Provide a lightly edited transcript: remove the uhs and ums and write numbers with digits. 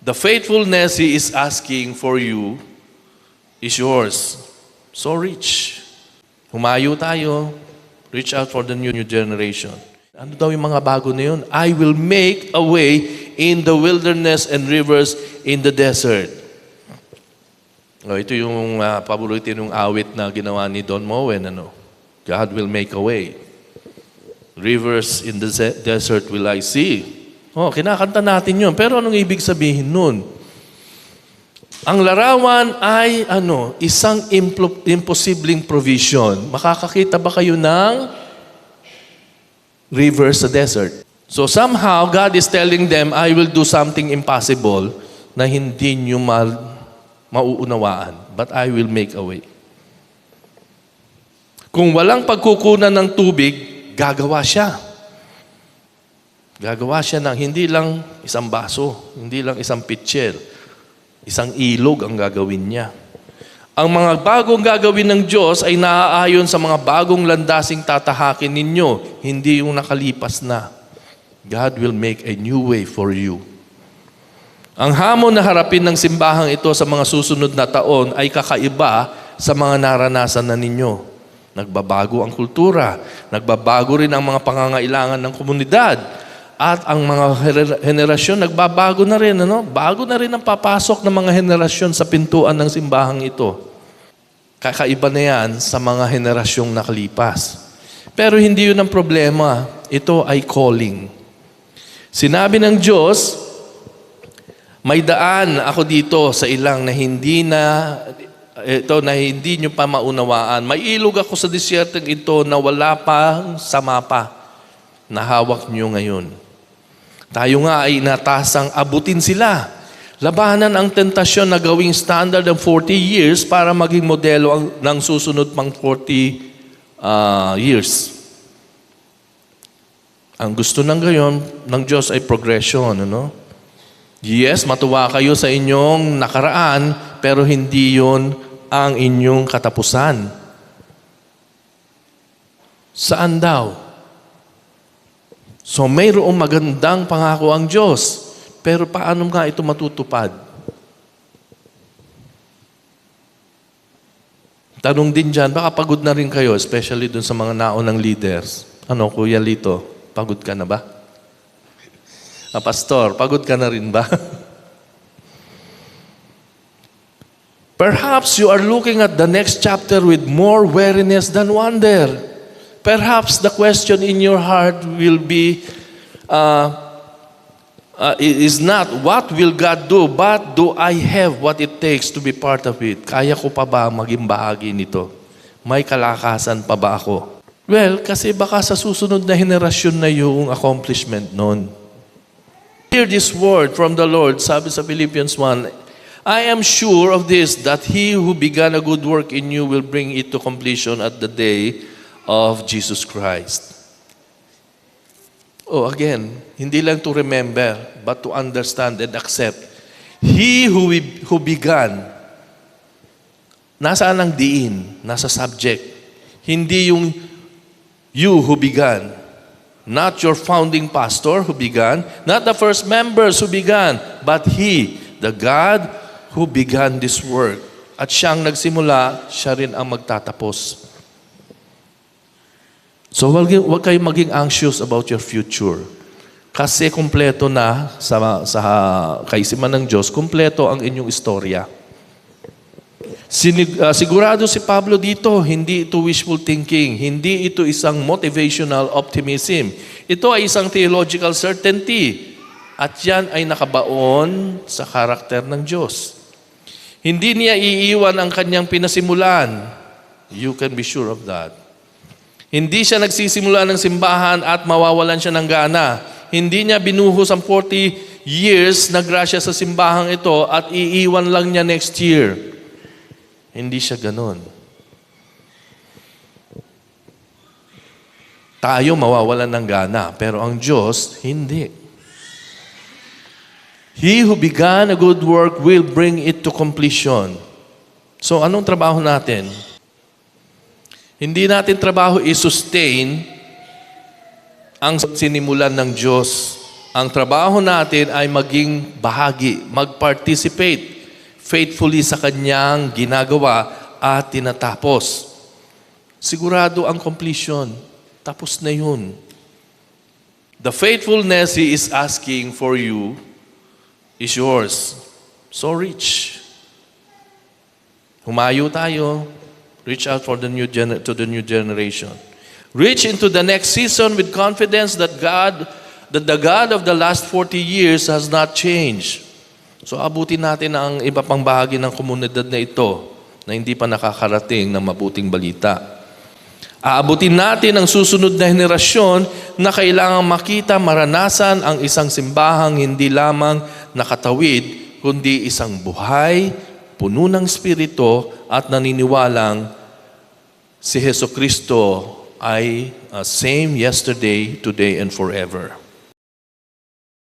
The faithfulness He is asking for you is yours. So rich. Humayo tayo. Reach out for the new generation. Ano daw yung mga bago na yun? I will make a way in the wilderness and rivers in the desert. Ito yung paborito ng awit na ginawa ni Don Moen. God will make a way. Rivers in the desert will I see. Kinakanta natin yun. Pero anong ibig sabihin nun? Ang larawan ay isang imposibleng provision. Makakakita ba kayo ng river sa desert? So somehow, God is telling them, I will do something impossible na hindi nyo mauunawaan. But I will make a way. Kung walang pagkukunan ng tubig, gagawa siya. Gagawa siya ng hindi lang isang baso, hindi lang isang pitcher, isang ilog ang gagawin niya. Ang mga bagong gagawin ng Diyos ay naaayon sa mga bagong landasing tatahakin ninyo, hindi yung nakalipas na. God will make a new way for you. Ang hamon na harapin ng simbahang ito sa mga susunod na taon ay kakaiba sa mga naranasan na ninyo. Nagbabago ang kultura, nagbabago rin ang mga pangangailangan ng komunidad, at ang mga henerasyon nagbabago na rin. Bago na rin ang papasok ng mga henerasyon sa pintuan ng simbahang ito. Kakaiba na yan sa mga henerasyong nakalipas. Pero hindi yun ang problema. Ito ay calling. Sinabi ng Diyos, may daan ako dito sa ilang na hindi nyo pa maunawaan. May ilog ako sa disyertong ito na wala pang sama pa na hawak nyo ngayon. Tayo nga ay inatasang abutin sila. Labanan ang tentasyon na gawing standard ng 40 years para maging modelo ng susunod pang 40 years. Ang gusto ng gayon ng Diyos ay progression. Yes, matuwa kayo sa inyong nakaraan, pero hindi yon ang inyong katapusan. Saan daw? So mayroong magandang pangako ang Diyos. Pero paano nga ito matutupad? Tanong din dyan, baka pagod na rin kayo, especially dun sa mga naonang leaders. Kuya Lito, pagod ka na ba? Pastor, pagod ka na rin ba? Perhaps you are looking at the next chapter with more weariness than wonder. Perhaps the question in your heart will be, is not, what will God do? But do I have what it takes to be part of it? Kaya ko pa ba maging bahagi nito? May kalakasan pa ba ako? Well, kasi baka sa susunod na henerasyon na yung accomplishment nun. Hear this word from the Lord, sabi sa Philippians 1, I am sure of this, that He who began a good work in you will bring it to completion at the day of Jesus Christ. Again, hindi lang to remember, but to understand and accept. He who began, nasaan ang diin? Nasa subject. Hindi yung you who began. Not your founding pastor who began, not the first members who began, but He, the God who began this work. At siyang nagsimula, siya rin ang magtatapos. So huwag kayong maging anxious about your future. Kasi kumpleto na sa kaisipan ng Diyos, kumpleto ang inyong istorya. Sigurado si Pablo dito, hindi ito wishful thinking, hindi ito isang motivational optimism. Ito ay isang theological certainty. At yan ay nakabaon sa karakter ng Diyos. Hindi niya iiwan ang kanyang pinasimulan. You can be sure of that. Hindi siya nagsisimula ng simbahan at mawawalan siya ng gana. Hindi niya binuhos ang 40 years na grasya sa simbahang ito at iiwan lang niya next year. Hindi siya ganon. Tayo mawawalan ng gana, pero ang Diyos, hindi. He who began a good work will bring it to completion. So, anong trabaho natin? Hindi natin trabaho i-sustain ang sinimulan ng Diyos. Ang trabaho natin ay maging bahagi, mag-participate faithfully sa kanyang ginagawa at tinatapos. Sigurado ang completion. Tapos na yun. The faithfulness He is asking for you is yours. So rich. Humayo tayo. Reach out for the new generation. Reach into the next season with confidence that the God of the last 40 years has not changed. So abutin natin ang iba pang bahagi ng komunidad na ito na hindi pa nakakarating ng mabuting balita. Aabutin natin ang susunod na henerasyon na kailangang makita, maranasan ang isang simbahang hindi lamang nakatawid, kundi isang buhay, puno ng Espiritu at naniniwalang si Jesucristo ay same yesterday, today, and forever.